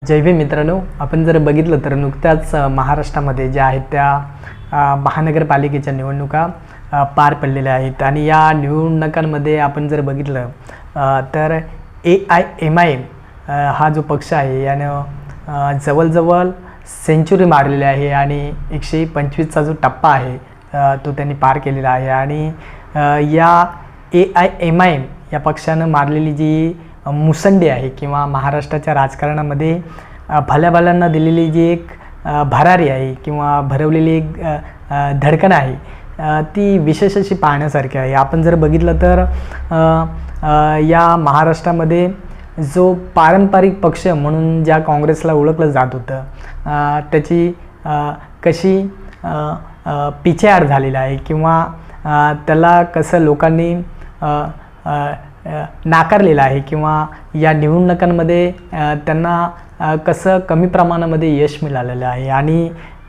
जय भीम मित्रांनो, आपण जर बघितलं तर नुकत्याच महाराष्ट्रामध्ये ज्या आहेत त्या महानगरपालिकेच्या निवडणुका पार पडलेल्या आहेत आणि या निवडणुकांमध्ये आपण जर बघितलं तर AIMIM हा जो पक्ष आहे यानं जवळजवळ सेंचुरी मारलेली आहे आणि 125चा जो टप्पा आहे तो त्यांनी पार केलेला आहे आणि या AIMIM या पक्षानं मारलेली जी मुसंडी आहे किंवा महाराष्ट्राच्या राजकारणामध्ये भल्याभल्यांना दिलेली जी एक भरारी आहे किंवा भरवलेली एक धडकन आहे ती विशेष अशी पाहण्यासारखी आहे. आपण जर बघितलं तर या महाराष्ट्रामध्ये जो पारंपरिक पक्ष म्हणून ज्या काँग्रेसला ओळखलं जात होतं त्याची कशी पिछेहाट झालेला आहे किंवा त्याला कसं लोकांनी नाकारलेलं आहे किंवा या निवडणुकांमध्ये त्यांना कसं कमी प्रमाणामध्ये यश मिळालेलं आहे आणि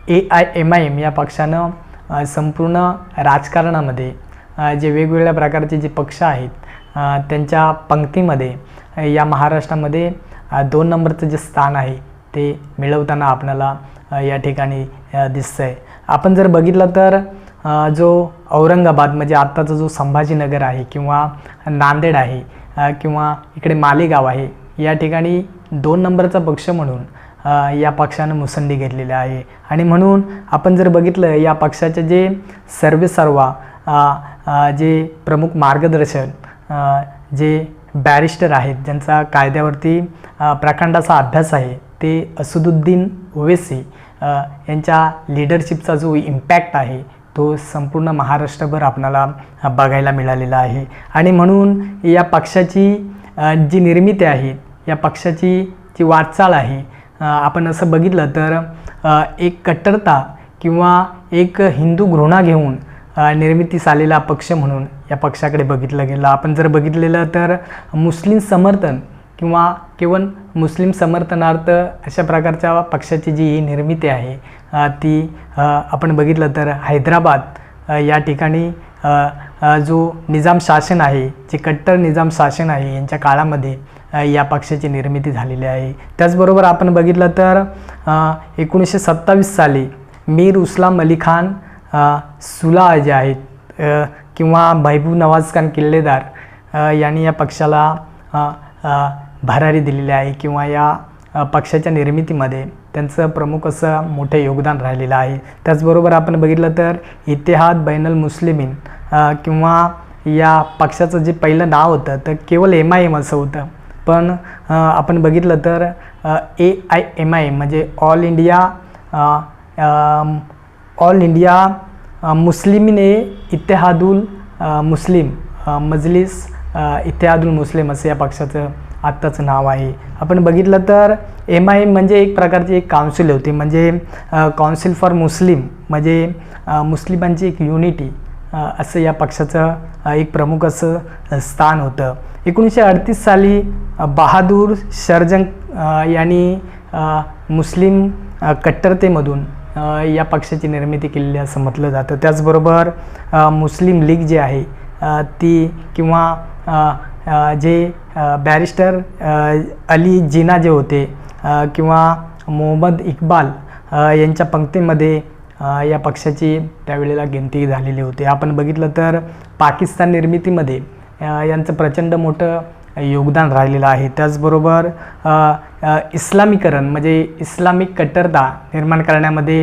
AIMIM या पक्षानं संपूर्ण राजकारणामध्ये जे वेगवेगळ्या प्रकारचे जे पक्ष आहेत त्यांच्या पंक्तीमध्ये या महाराष्ट्रामध्ये 2 नंबरचं जे स्थान आहे ते मिळवताना आपल्याला या ठिकाणी दिसतं आहे. आपण जर बघितलं तर जो औरंगाबाद म्हणजे आत्ताचा जो संभाजीनगर आहे किंवा नांदेड आहे किंवा इकडे मालेगाव आहे या ठिकाणी 2 नंबरचा पक्ष म्हणून या पक्षानं मुसंडी घेतलेली आहे आणि म्हणून आपण जर बघितलं या पक्षाचे जे सर्वेसर्वा जे प्रमुख मार्गदर्शक जे बॅरिस्टर आहेत ज्यांचा कायद्यावरती प्रकांडाचा अभ्यास आहे ते असदुद्दीन ओवैसी यांच्या लीडरशिपचा जो इम्पॅक्ट आहे तो संपूर्ण महाराष्ट्रभर आपल्याला बघायला मिळालेला आहे आणि म्हणून या पक्षाची जी निर्मिती आहे या पक्षाची जी वाटचाल आहे आपण असं बघितलं तर एक कट्टरता किंवा एक हिंदू घृणा घेऊन निर्मितीस आलेला पक्ष म्हणून या पक्षाकडे बघितलं गेलं. आपण जर बघितलेलं तर मुस्लिम समर्थन किंवा केवळ मुस्लिम समर्थनार्थ अशा प्रकारच्या पक्षाची जी ही निर्मिती आहे ती आपण बघितलं तर हैदराबाद या ठिकाणी जो निजाम शासन आहे जे कट्टर निजाम शासन आहे यांच्या काळामध्ये या पक्षाची निर्मिती झालेली आहे. त्याचबरोबर आपण बघितलं तर 1927 साली मीर उस्लाम अली खान सुला जे आहेत किंवा महबूब नवाज खान किल्लेदार यांनी या पक्षाला भरारी दिलेली आहे किंवा या पक्षाच्या निर्मितीमध्ये त्यांचं प्रमुख असं मोठं योगदान राहिलेलं आहे. त्याचबरोबर आपण बघितलं तर इतिहाद बैनुल मुस्लिमीन किंवा या पक्षाचं जे पहिलं नाव होतं तर केवळ MIM असं होतं पण आपण बघितलं तर AIMIM म्हणजे ऑल इंडिया मुस्लिमीने इत्तेहादुल मुस्लिम मजलिस इत्तेहादुल मुस्लिम असं या पक्षाचं आत्ताचं नाव आहे. आपण बघितलं तर MIM म्हणजे एक प्रकारची एक काउन्सिल होती म्हणजे काउन्सिल फॉर मुस्लिम म्हणजे मुस्लिमांची एक युनिटी असं या पक्षाचं एक प्रमुख असं स्थान होतं. 1938 साली बहादूर शरजंग यांनी मुस्लिम कट्टरतेमधून या पक्षाची निर्मिती केलेली असं म्हटलं जातं. त्याचबरोबर मुस्लिम लीग जे आहे ती किंवा जे बॅरिस्टर अली जिना जे होते किंवा मोहम्मद इक्बाल यांच्या पंक्तीमध्ये या पक्षाची त्यावेळेला गिनती झालेली होती. आपण बघितलं तर पाकिस्तान निर्मितीमध्ये यांचं प्रचंड मोठं योगदान राहिलेलं आहे. त्याचबरोबर इस्लामीकरण म्हणजे इस्लामिक कट्टरता निर्माण करण्यामध्ये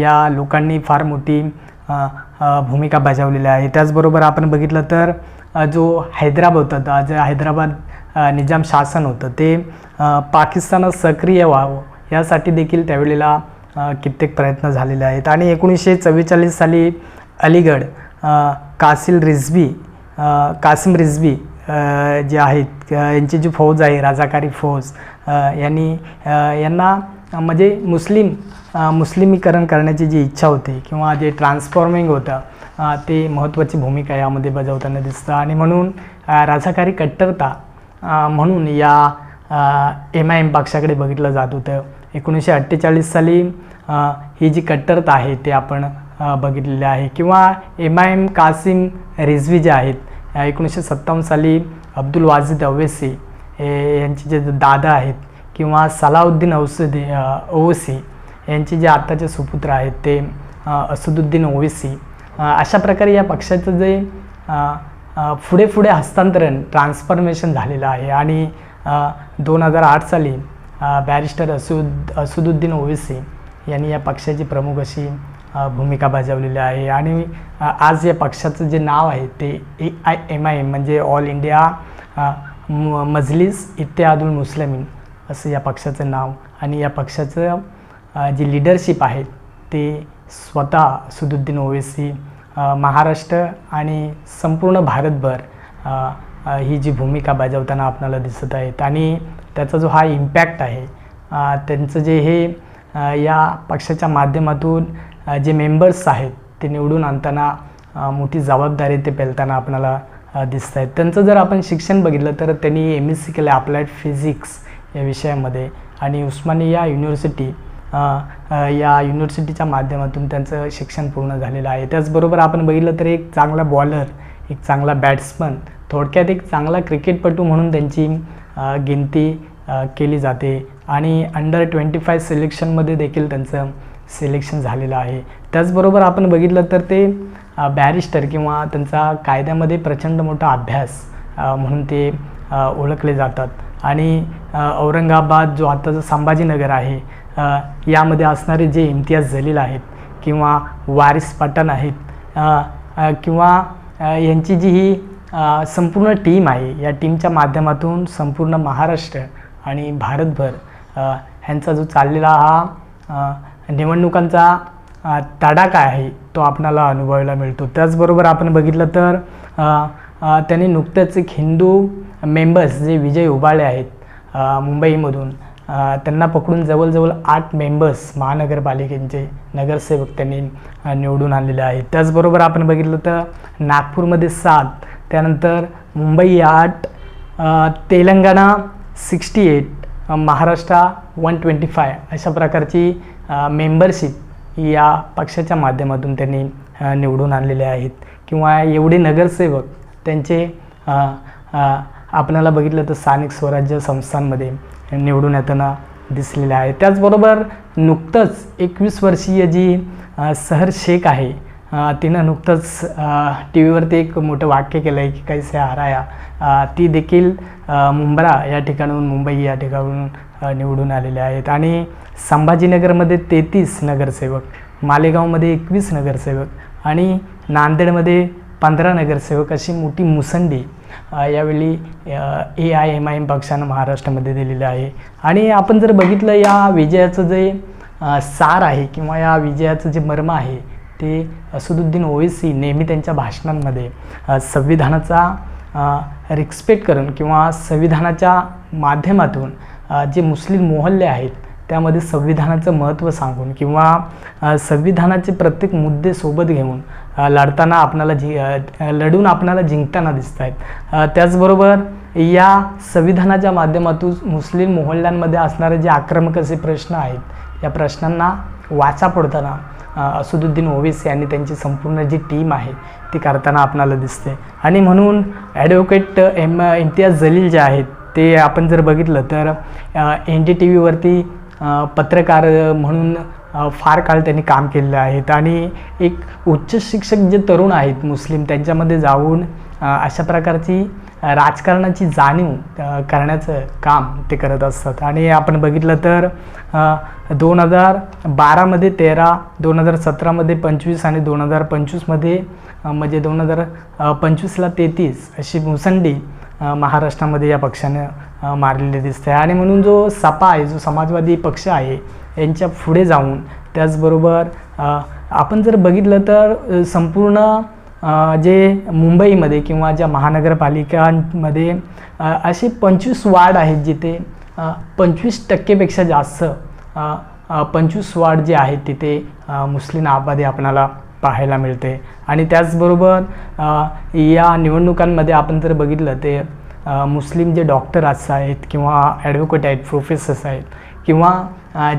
या लोकांनी फार मोठी भूमिका बजावलेली आहे. त्याचबरोबर आपण बघितलं तर जो हैदराबाद होता जे हैदराबाद निजाम शासन होतं ते पाकिस्तानात सक्रिय व्हावं यासाठी देखील त्यावेळेला कित्येक प्रयत्न झालेले आहेत आणि 1944 साली अलीगड कासिम रिझवी जे आहेत यांची जी फौज आहे राजाकारी फौज यांना म्हणजे मुस्लिमीकरण करण्याची जी इच्छा होती किंवा जे ट्रान्सफॉर्मिंग होतं ते महत्त्वाची भूमिका यामध्ये बजावताना दिसतं आणि म्हणून राजाकारी कट्टरता म्हणून या MIM पक्षाकडे बघितलं जात होतं. 1948 साली ही जी कट्टरता आहे ते आपण बघितलेली आहे किंवा MIM कासिम रिझवी जे आहेत 1957 साली अब्दुल वाजिद ओवैसी यांचे जे दादा आहेत किंवा सलाउद्दीन ओवैसी यांचे जे आत्ताचे सुपुत्र आहेत ते असदुद्दीन ओवैसी, अशा प्रकारे या पक्षाचं जे पुढे हस्तांतरण ट्रान्सफॉर्मेशन झालेलं आहे. आणि 2008 साली बॅरिस्टर असदुद्दीन ओवैसी यांनी या पक्षाची प्रमुख अशी भूमिका बजावलेली आहे. आणि आज या पक्षाचं जे नाव आहे ते AIMIM म्हणजे ऑल इंडिया मजलिस इत्तेहादुल मुस्लिमीन असं या पक्षाचं नाव. आणि या पक्षाचं जी लीडरशिप आहे ते स्वतः असदुद्दीन ओवैसी महाराष्ट्र आणि संपूर्ण भारतभर ही जी भूमिका बजावताना आपल्याला दिसत आहेत. आणि त्याचा जो हा इम्पॅक्ट आहे, त्यांचं जे हे या पक्षाच्या माध्यमातून जे मेंबर्स आहेत ते निवडून आणताना मोठी जबाबदारी ते पेलताना आपल्याला दिसत आहेत. त्यांचं जर आपण शिक्षण बघितलं तर त्यांनी MSc केलं अप्लाइड फिजिक्स या विषयामध्ये आणि उस्मानिया युनिव्हर्सिटी या युनिव्हर्सिटीच्या माध्यमातून त्यांचं शिक्षण पूर्ण झालेलं आहे. त्याचबरोबर आपण बघितलं तर एक चांगला बॉलर, एक चांगला बॅट्समन, थोडक्यात एक चांगला क्रिकेटपटू म्हणून त्यांची गिनती केली जाते. आणि अंडर 25 सिलेक्शनमध्ये देखील त्यांचं सिलेक्शन झालेलं आहे. त्याचबरोबर आपण बघितलं तर ते बॅरिस्टर किंवा त्यांचा कायद्यामध्ये प्रचंड मोठा अभ्यास म्हणून ते ओळखले जातात. आणि औरंगाबाद जो आत्ताचं संभाजीनगर आहे यामध्ये असणारे जे इम्तियाज जलील आहेत किंवा वारिस पठाण आहेत किंवा यांची जी ही संपूर्ण टीम आहे, या टीमच्या माध्यमातून संपूर्ण महाराष्ट्र आणि भारतभर ह्यांचा जो चाललेला हा निवडणुकांचा तडाखा आहे तो आपणाला अनुभवायला मिळतो. त्याचबरोबर आपण बघितलं तर त्यांनी नुकतेच एक हिंदू मेंबर्स जे विजय उबाळे आहेत मुंबईमधून, त्यांना पकडून जवळजवळ 8 मेंबर्स महानगरपालिकेचे नगरसेवक त्यांनी निवडून आणलेले आहेत. त्याचबरोबर आपण बघितलं तर नागपूरमध्ये 7, त्यानंतर मुंबई 8, तेलंगणा 68, महाराष्ट्र 125 अशा प्रकारची मेंबरशिप या पक्षाच्या माध्यमातून त्यांनी निवडून आणलेले आहेत. किंवा एवढे नगरसेवक त्यांचे आपल्याला बघितलं तर स्थानिक स्वराज्य संस्थांमध्ये निवडून येताना दिसलेले आहे. त्याचबरोबर नुकतंच 21 वर्षीय जी सहर शेख आहे, तिनं नुकतंच TV वरती एक मोठं वाक्य केलं आहे की कैसे हराया, ती देखील मुंब्रा या ठिकाणाहून, मुंबई या ठिकाणाहून निवडून आलेले आहेत. आणि संभाजीनगरमध्ये 33 नगरसेवक, मालेगावमध्ये 21 नगरसेवक आणि नांदेडमध्ये 15 नगरसेवक अशी मोठी मुसंडी यावेळी AIMIM पक्षानं महाराष्ट्रामध्ये दिलेलं आहे. आणि आपण जर बघितलं या विजयाचं जे सार आहे किंवा या विजयाचं जे मर्म आहे ते असदुद्दीन ओवैसी नेहमी त्यांच्या भाषणांमध्ये संविधानाचा रिस्पेक्ट करून किंवा संविधानाच्या माध्यमातून जे मुस्लिम मोहल्ले आहेत त्यामध्ये संविधानाचं महत्त्व सांगून किंवा संविधानाचे प्रत्येक मुद्दे सोबत घेऊन लढताना लढून आपणाला जिंकताना दिसत आहेत. त्याचबरोबर या संविधानाच्या माध्यमातून मुस्लिम मोहल्ल्यांमध्ये असणारे जे आक्रमक असे प्रश्न आहेत या प्रश्नांना वाचा फोडताना असदुद्दीन ओवैसी आणि त्यांची संपूर्ण जी टीम आहे ती करताना आपणाला दिसते. आणि म्हणून ॲडव्होकेट इम्तियाज जलील जे आहेत ते आपण जर बघितलं तर NDTV वरती पत्रकार म्हणून फार काळ त्यांनी काम केलेलं आहेत. आणि एक उच्च शिक्षक जे तरुण आहेत मुस्लिम, त्यांच्यामध्ये जाऊन अशा प्रकारची राजकारणाची जाणीव करण्याचं काम ते करत असतात. आणि आपण बघितलं तर 2012मध्ये 13, 2017मध्ये 25 आणि 2025मध्ये म्हणजे 2025ला 33 अशी मुसंडी महाराष्ट्रामध्ये या पक्षाने मारलेली दिसते. आणि म्हणून जो सपा आहे, जो समाजवादी पक्ष आहे, यांच्या पुढे जाऊन त्याचबरोबर आपण जर बघितलं तर संपूर्ण जे मुंबईमध्ये किंवा ज्या महानगरपालिकांमध्ये असे 25 वार्ड आहेत जिथे 25% जास्त 25 वार्ड जे आहेत तिथे मुस्लिम आबादी आपणाला पाहायला मिळते. आणि त्याचबरोबर या निवडणुकांमध्ये आपण जर बघितलं ते मुस्लिम जे डॉक्टर आहेत किंवा ॲडव्होकेट आहेत, प्रोफेसर्स आहेत किंवा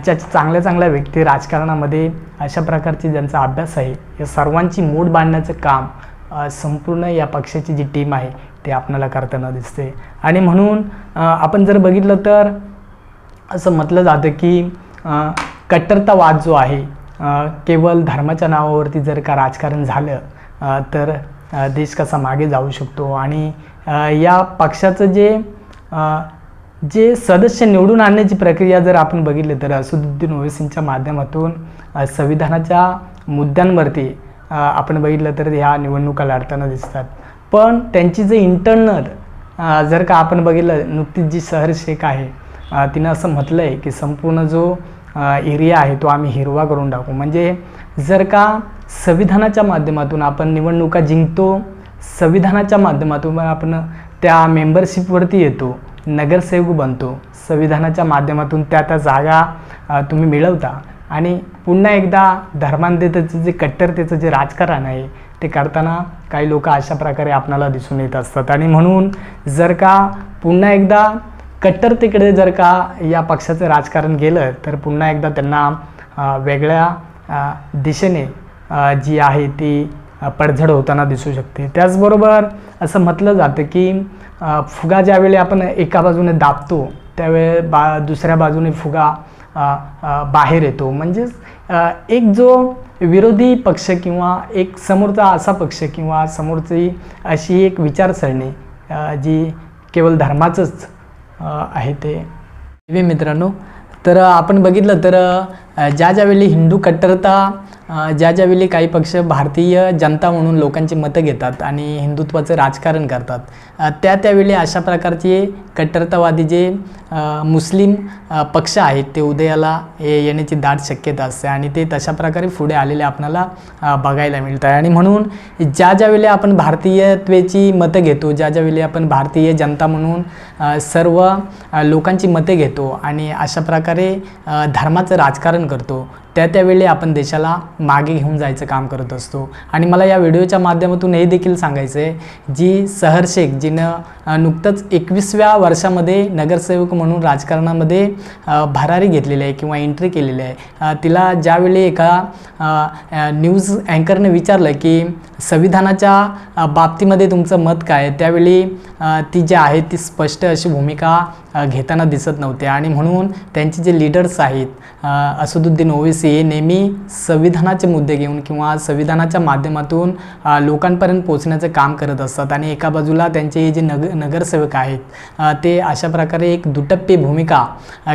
ज्या चांगल्या व्यक्ती राजकारणामध्ये अशा प्रकारची ज्यांचा अभ्यास आहे या सर्वांची मूठ बांधण्याचं काम संपूर्ण या पक्षाची जी टीम आहे ते आपल्याला करताना दिसते. आणि म्हणून आपण जर बघितलं तर असं म्हटलं जातं की कट्टरतावाद जो आहे केवळ धर्माच्या नावावरती जर का राजकारण झालं तर देश कसा मागे जाऊ शकतो. आणि या पक्षाचं जे सदस्य निवडून आणण्याची प्रक्रिया जर आपण बघितली तर असदुद्दीन ओवैसींच्या माध्यमातून संविधानाच्या मुद्द्यांवरती आपण बघितलं तर ह्या निवडणुका लढताना दिसतात. पण त्यांची जे इंटरनल जर का आपण बघितलं, नुकतीच जी सहर शेख आहे तिनं असं म्हटलं आहे की संपूर्ण जो एरिया आहे तो आम्ही हिरवा करून टाकू. म्हणजे जर का संविधानाच्या माध्यमातून आपण निवडणुका जिंकतो, संविधानाच्या माध्यमातून आपण त्या मेंबरशिपवरती येतो, नगरसेवक बनतो, संविधानाच्या माध्यमातून त्या जागा तुम्ही मिळवता आणि पुन्हा एकदा धर्मांधतेचं जे कट्टरतेचं जे राजकारण आहे ते करताना काही लोक अशा प्रकारे आपणाला दिसून येत असतात. आणि म्हणून जर का पुन्हा एकदा कट्टरतेकडे जर का या पक्षाचं राजकारण गेलं तर पुन्हा एकदा त्यांना वेगळ्या दिशेने जी आहे ती पडझड होताना दिसू शकते. त्याचबरोबर असं म्हटलं जातं की फुगा ज्यावेळी आपण एका बाजूने दाबतो त्यावेळे दुसऱ्या बाजूने फुगा बाहेर येतो. म्हणजेच एक जो विरोधी पक्ष किंवा एक समोरचा असा पक्ष किंवा समोरची अशी एक विचारसरणी जी केवळ धर्माचंच आहे ते मित्रांनो. तर आपण बघितलं तर ज्यावेळी हिंदू कट्टरता ज्यावेळी काही पक्ष भारतीय जनता म्हणून लोकांची मतं घेतात आणि हिंदुत्वाचं राजकारण करतात, त्यावेळी अशा प्रकारचे कट्टरतावादी जे मुस्लिम पक्ष आहेत ते उदयाला येण्याची दाट शक्यता असते आणि ते तशा प्रकारे पुढे आलेले आपल्याला बघायला मिळतं. आणि म्हणून ज्यावेळी आपण भारतीयत्वेची मतं घेतो, ज्यावेळी आपण भारतीय जनता म्हणून सर्व लोकांची मतं घेतो आणि अशा प्रकारे धर्माचं राजकारण करतो, त्यावेळी आपण देशाला मागे घेऊन जायचं काम करत असतो. आणि मला या व्हिडिओच्या माध्यमातून हे देखील सांगायचं आहे, जी सहर शेख जिनं नुकतंच 21व्या वर्षामध्ये नगरसेवक म्हणून राजकारणामध्ये भरारी घेतलेली आहे किंवा एंट्री केलेली आहे, तिला ज्यावेळी एका न्यूज अँकरने विचारलं की संविधानाच्या बाबतीमध्ये तुमचं मत काय, त्यावेळी ती जी आहे ती स्पष्ट अशी भूमिका घेताना दिसत नव्हते. आणि म्हणून त्यांचे जे लीडर्स आहेत असदुद्दीन ओवैसी हे नेहमी संविधानाचे मुद्दे घेऊन किंवा संविधानाच्या माध्यमातून लोकांपर्यंत पोहोचण्याचं काम करत असतात. आणि एका बाजूला त्यांचे जे नगरसेवक आहेत ते अशा प्रकारे एक दुटप्पी भूमिका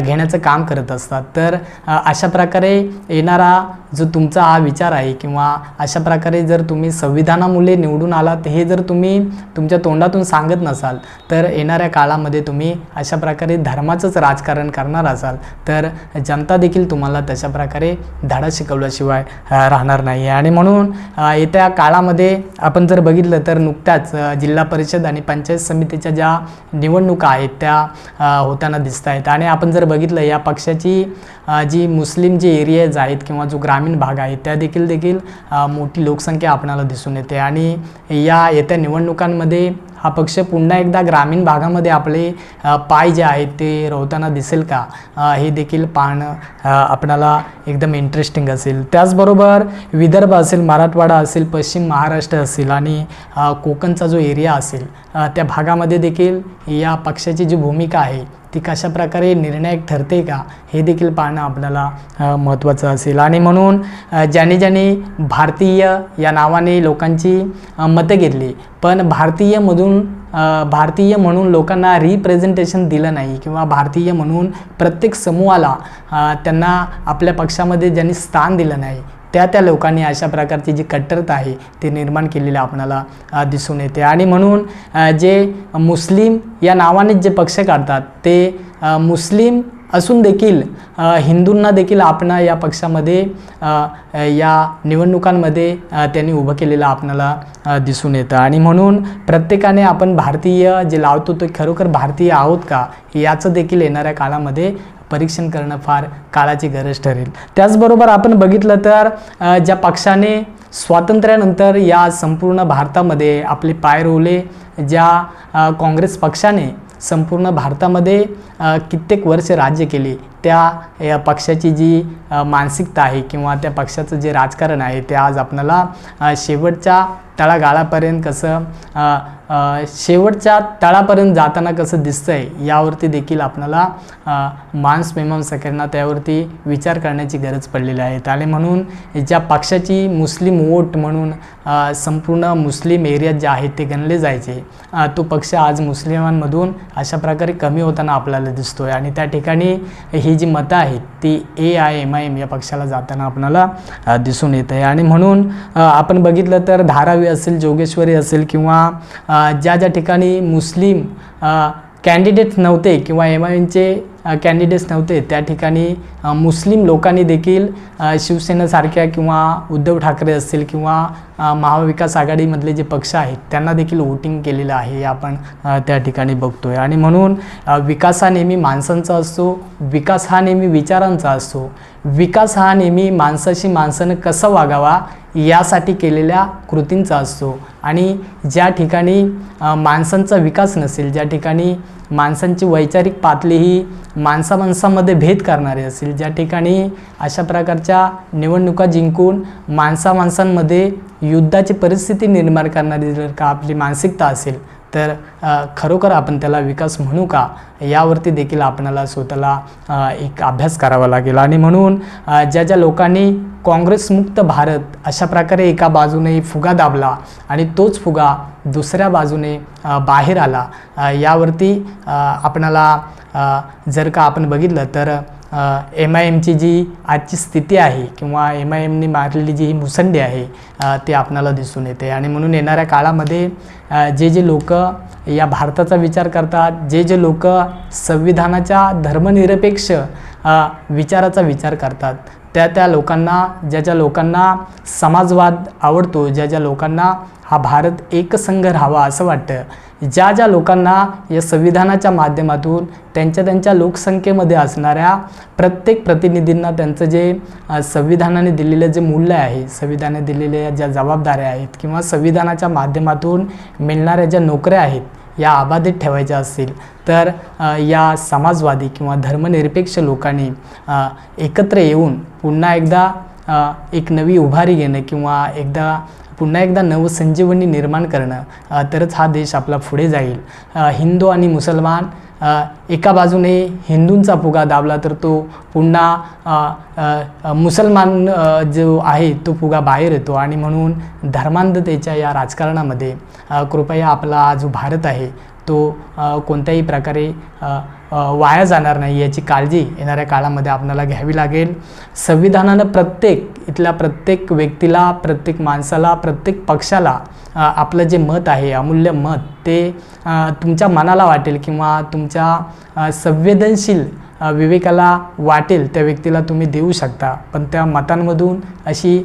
घेण्याचं काम करत असतात. तर अशा प्रकारे येणारा जो तुमचा हा विचार आहे किंवा अशा प्रकारे जर तुम्ही संविधानामुळे निवडून आलात हे जर तुम्ही तुमच्या तोंडातून सांगत नसाल तर येणाऱ्या काळामध्ये तुम्ही अशा प्रकारे धर्माचंच राजकारण करणार असाल तर जनता देखील तुम्हाला तशा प्रकारे धडा शिकवल्याशिवाय राहणार नाही. आणि म्हणून येत्या काळामध्ये आपण जर बघितलं तर नुकत्याच जिल्हा परिषद आणि पंचायत समितीच्या ज्या निवडणुका आहेत त्या होताना दिसत आहेत. आणि आपण जर बघितलं या पक्षाची जी मुस्लिम जे एरियाज आहेत किंवा जो ग्रामीण भाग आहे त्या देखील मोठी लोकसंख्या आपणाला दिसून येते. आणि या येत्या निवडणुकांमध्ये हा पक्ष पुन्हा एकदा ग्रामीण भागामध्ये आपले पाय जे आहेत ते रोवताना दिसेल का, हे देखील पाहणं आपणाला एकदम इंटरेस्टिंग असेल. त्याचबरोबर विदर्भ असेल, मराठवाडा असेल, पश्चिम महाराष्ट्र असेल आणि कोकणचा जो एरिया असेल त्या भागामध्ये देखील या पक्षाची जी भूमिका आहे ती कशा प्रकारे निर्णायक ठरते का हे देखील पाहणं आपल्याला महत्त्वाचं असेल. आणि म्हणून ज्याने भारतीय या नावाने लोकांची मतं घेतली पण भारतीय म्हणून लोकांना रिप्रेझेंटेशन दिलं नाही किंवा भारतीय म्हणून प्रत्येक समूहाला त्यांना आपल्या पक्षामध्ये ज्यांनी स्थान दिलं नाही त्या लोकांनी अशा प्रकारची जी कट्टरता आहे ते निर्माण केलेले आपल्याला दिसून येते. आणि म्हणून जे मुस्लिम या नावाने जे पक्ष काढतात ते मुस्लिम असून देखील हिंदूंना देखील आपण या पक्षामध्ये या निवडणुकांमध्ये त्यांनी उभं केलेलं आपल्याला दिसून येतं. आणि म्हणून प्रत्येकाने आपण भारतीय जे लावतो ते खरोखर भारतीय आहोत का याचं देखील येणाऱ्या काळामध्ये परीक्षण करणं फार काळाची गरज ठरेल. त्याचबरोबर आपण बघितलं तर ज्या पक्षाने स्वातंत्र्यानंतर या संपूर्ण भारतामध्ये आपले पाय रोवले, ज्या काँग्रेस पक्षाने संपूर्ण भारतामध्ये कित्येक वर्ष राज्य केले, त्या पक्षाची जी मानसिकता आहे किंवा त्या पक्षाचं जे राजकारण आहे ते आज आपल्याला शेवटच्या तळागाळापर्यंत कसं शेवटच्या तळापर्यंत जाताना कसं दिसतंय यावरती देखील आपल्याला मांसमीमांसकांना त्यावरती विचार करण्याची गरज पडलेली आहे. आणि म्हणून ज्या पक्षाची मुस्लिम वोट म्हणून संपूर्ण मुस्लिम एरियात जे आहेत ते गणले जायचे, तो पक्ष आज मुस्लिमांमधून अशा प्रकारे कमी होताना आपल्याला दिसतोय. आणि त्या ठिकाणी ही जी मतं आहेत ती AIMIM या पक्षाला जाताना आपल्याला दिसून येत आहे. आणि म्हणून आपण बघितलं तर धारावी असेल, जोगेश्वरी असेल किंवा ज्या ज्या ठिकाणी मुस्लिम कॅन्डिडेट्स नव्हते किंवा MIMचे कॅन्डिडेट्स नव्हते त्या ठिकाणी मुस्लिम लोकांनी देखील शिवसेनेसारख्या किंवा उद्धव ठाकरे असतील किंवा महाविकास आघाडीमधले जे पक्ष आहेत त्यांना देखील वोटिंग केलेलं आहे हे आपण त्या ठिकाणी बघतोय. आणि म्हणून विकास हा नेहमी माणसांचा असतो, विकास हा नेहमी विचारांचा असतो, विकास हा नेहमी माणसाशी माणसानं कसं वागावा यासाठी केलेल्या कृतींचा असतो. आणि ज्या ठिकाणी माणसांचा विकास नसेल, ज्या ठिकाणी माणसांची वैचारिक पातळी ही माणसामध्ये भेद करणारी असेल, ज्या ठिकाणी अशा प्रकारच्या निवडणुका जिंकून माणसांमध्ये युद्धाची परिस्थिती निर्माण करणारी जर का आपली मानसिकता असेल तर खरोखर आपण त्याला विकास म्हणू का यावरती देखील आपल्याला स्वतःला एक अभ्यास करावा लागेल. आणि म्हणून ज्या ज्या लोकांनी काँग्रेसमुक्त भारत अशा प्रकारे एका बाजूने फुगा दाबला आणि तोच फुगा दुसऱ्या बाजूने बाहेर आला, यावरती आपल्याला जर का आपण बघितलं तर MIMची जी आजची स्थिती आहे किंवा MIMनी मारलेली जी ही मुसंडी आहे ते आपल्याला दिसून येते. आणि म्हणून येणाऱ्या काळामध्ये जे लोक या भारताचा विचार करतात, जे लोक संविधानाच्या धर्मनिरपेक्ष विचाराचा विचार करतात, त्या लोकांना, ज्या लोकांना समाजवाद आवडतो, ज्या लोकांना हा भारत एकसंघ राहावा असं वाटतं, ज्या लोकांना या संविधानाच्या माध्यमातून त्यांच्या लोकसंख्येमध्ये असणाऱ्या प्रत्येक प्रतिनिधींना त्यांचं जे संविधानाने दिलेलं जे मूल्य आहे, संविधानाने दिलेल्या ज्या जबाबदाऱ्या आहेत किंवा संविधानाच्या माध्यमातून मिळणाऱ्या ज्या नोकऱ्या आहेत या अबाधित ठेवायच्या असतील तर या समाजवादी किंवा धर्मनिरपेक्ष लोकांनी एकत्र येऊन पुन्हा एकदा एक नवी उभारी घेणं किंवा पुन्हा एकदा नवसंजीवनी निर्माण करणं, तरच हा देश आपला पुढे जाईल. हिंदू आणि मुसलमान एका बाजूने हिंदूंचा फुगा दाबला तर तो पुन्हा मुसलमान जो आहे तो फुगा बाहेर येतो. आणि म्हणून धर्मांधतेच्या या राजकारणामध्ये कृपया आपला जो भारत आहे तो कोणत्याही प्रकारे वाया जाणार नाही याची काळजी येणाऱ्या काळामध्ये आपल्याला घ्यावी लागेल. संविधानानं इथल्या प्रत्येक व्यक्तीला, प्रत्येक माणसाला, प्रत्येक पक्षाला आपलं जे मत आहे, अमूल्य मत, ते तुमच्या मनाला वाटेल किंवा तुमच्या संवेदनशील विवेकाला वाटेल त्या व्यक्तीला तुम्ही देऊ शकता. पण त्या मतांमधून अशी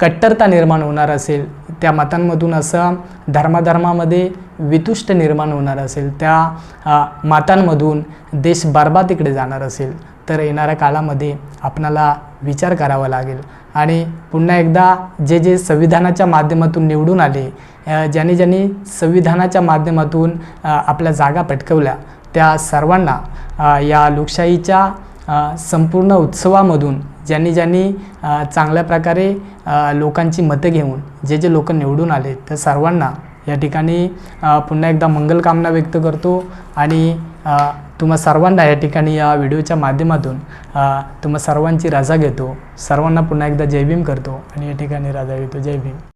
कट्टरता निर्माण होणार असेल, त्या मतांमधून असं धर्मामध्ये वितुष्ट निर्माण होणार असेल, त्या मतांमधून देश बरबादीकडे जाणार असेल तर येणाऱ्या काळामध्ये आपणाला विचार करावा लागेल. आणि पुन्हा एकदा जे संविधानाच्या माध्यमातून निवडून आले, ज्यांनी संविधानाच्या माध्यमातून आपल्या जागा पटकवल्या, त्या सर्वांना या लोकशाहीच्या संपूर्ण उत्सवामधून ज्यांनी चांगल्या प्रकारे लोकांची मतं घेऊन जे लोक निवडून आले त्या सर्वांना या ठिकाणी पुन्हा एकदा मंगलकामना व्यक्त करतो. आणि तुम्हा सर्वांना या ठिकाणी या व्हिडिओच्या माध्यमातून तुम्हा सर्वांची रजा घेतो. सर्वांना पुन्हा एकदा जय भीम करतो आणि या ठिकाणी रजा घेतो. जय भीम.